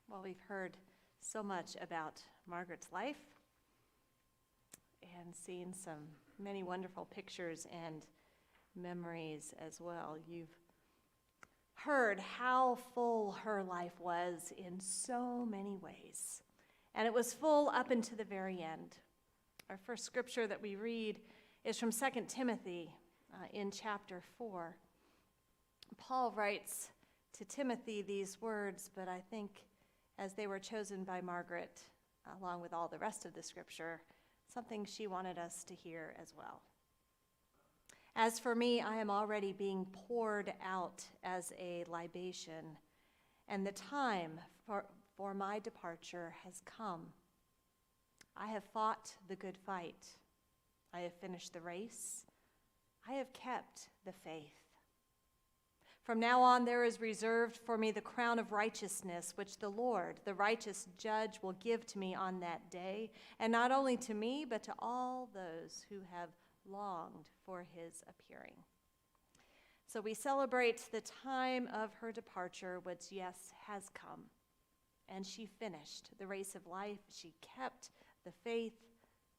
Well, we've heard so much about Margaret's life and seen many wonderful pictures and memories as well. You've heard how full her life was in so many ways, and it was full up into the very end. Our first scripture that we read is from 2 Timothy in chapter 4. Paul writes to Timothy these words, but I think as they were chosen by Margaret, along with all the rest of the scripture, something she wanted us to hear as well. As for me, I am already being poured out as a libation, and the time for my departure has come. I have fought the good fight. I have finished the race. I have kept the faith. From now on, there is reserved for me the crown of righteousness, which the Lord, the righteous judge, will give to me on that day, and not only to me, but to all those who have longed for his appearing. So we celebrate the time of her departure, which, yes, has come. And she finished the race of life. She kept the faith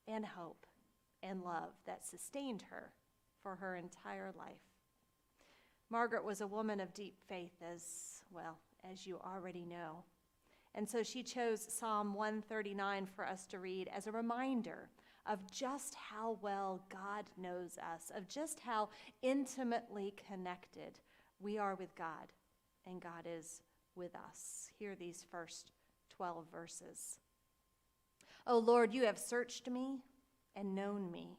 and hope and love that sustained her for her entire life. Margaret was a woman of deep faith, as you already know. And so she chose Psalm 139 for us to read as a reminder of just how well God knows us, of just how intimately connected we are with God, and God is with us. Hear these first 12 verses. O Lord, you have searched me and known me.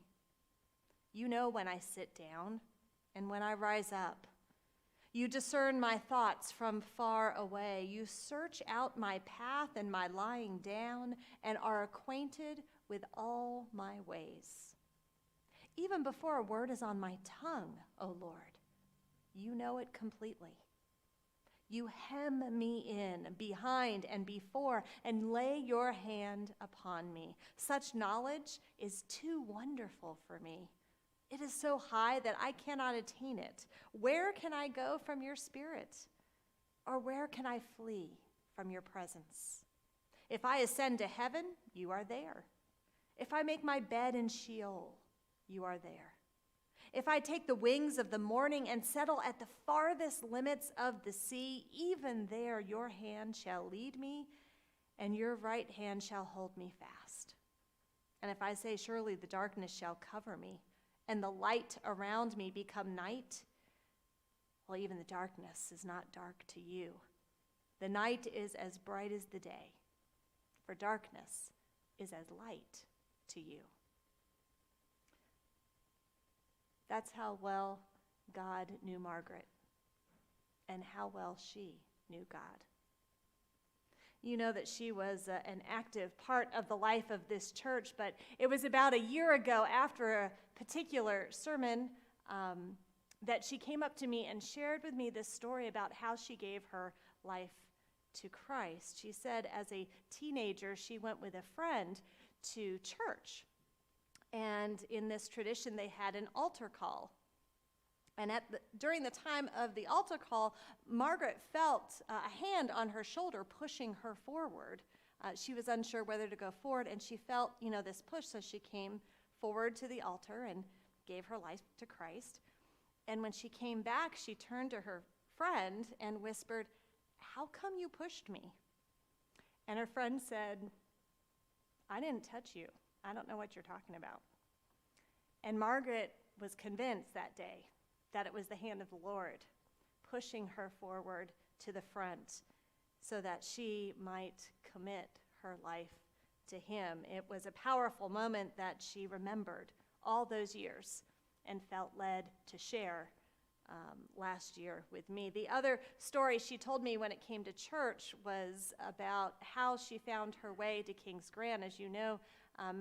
You know when I sit down and when I rise up. You discern my thoughts from far away. You search out my path and my lying down and are acquainted with all my ways. Even before a word is on my tongue, O Lord, you know it completely. You hem me in behind and before and lay your hand upon me. Such knowledge is too wonderful for me. It is so high that I cannot attain it. Where can I go from your spirit? Or where can I flee from your presence? If I ascend to heaven, you are there. If I make my bed in Sheol, you are there. If I take the wings of the morning and settle at the farthest limits of the sea, even there your hand shall lead me, and your right hand shall hold me fast. And if I say, surely the darkness shall cover me, and the light around me become night, well, even the darkness is not dark to you. The night is as bright as the day, for darkness is as light to you. That's how well God knew Margaret, and how well she knew God. You know that she was an active part of the life of this church, but it was about a year ago, after a particular sermon, that she came up to me and shared with me this story about how she gave her life to Christ. She said as a teenager, she went with a friend to church. And in this tradition, they had an altar call. And during the time of the altar call, Margaret felt a hand on her shoulder pushing her forward. She was unsure whether to go forward, and she felt, this push, so she came forward to the altar and gave her life to Christ. And when she came back, she turned to her friend and whispered, "How come you pushed me?" And her friend said, "I didn't touch you. I don't know what you're talking about." And Margaret was convinced that day that it was the hand of the Lord pushing her forward to the front so that she might commit her life to him. It was a powerful moment that she remembered all those years and felt led to share last year with me. The other story she told me when it came to church was about how she found her way to Kings Grant. As you know,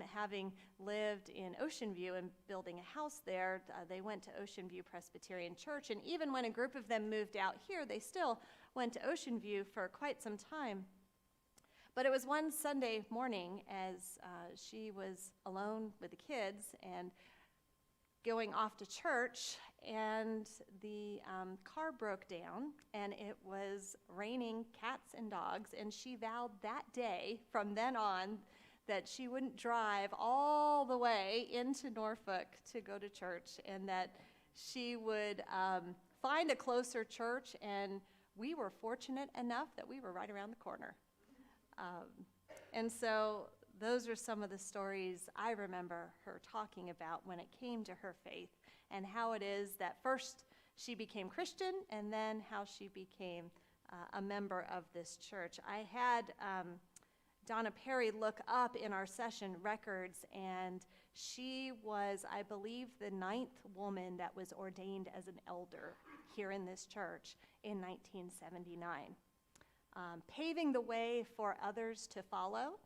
having lived in Ocean View and building a house there, they went to Ocean View Presbyterian Church. And even when a group of them moved out here, they still went to Ocean View for quite some time. But it was one Sunday morning as she was alone with the kids, and going off to church, and the car broke down, and it was raining cats and dogs, and she vowed that day, from then on, that she wouldn't drive all the way into Norfolk to go to church, and that she would find a closer church, and we were fortunate enough that we were right around the corner. And so those are some of the stories I remember her talking about when it came to her faith, and how it is that first she became Christian, and then how she became a member of this church. I had Donna Perry look up in our session records, and she was, I believe, the 9th woman that was ordained as an elder here in this church in 1979, paving the way for others to follow,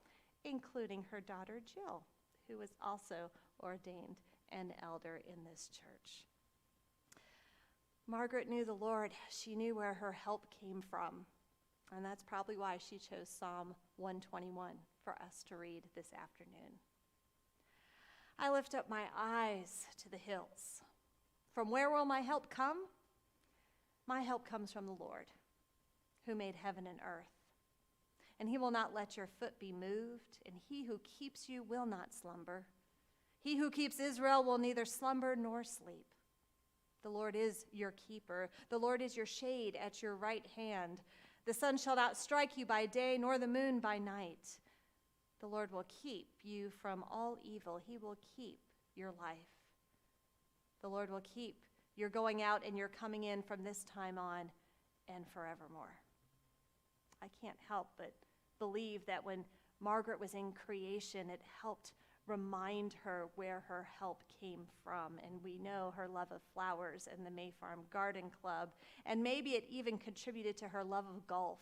including her daughter Jill, who was also ordained an elder in this church. Margaret knew the Lord. She knew where her help came from, and that's probably why she chose Psalm 121 for us to read this afternoon. I lift up my eyes to the hills. From where will my help come? My help comes from the Lord, who made heaven and earth. And he will not let your foot be moved, and he who keeps you will not slumber. He who keeps Israel will neither slumber nor sleep. The Lord is your keeper. The Lord is your shade at your right hand. The sun shall not strike you by day, nor the moon by night. The Lord will keep you from all evil. He will keep your life. The Lord will keep your going out and your coming in from this time on and forevermore. I can't help but believe that when Margaret was in creation, it helped remind her where her help came from. And we know her love of flowers and the May Farm Garden Club. And maybe it even contributed to her love of golf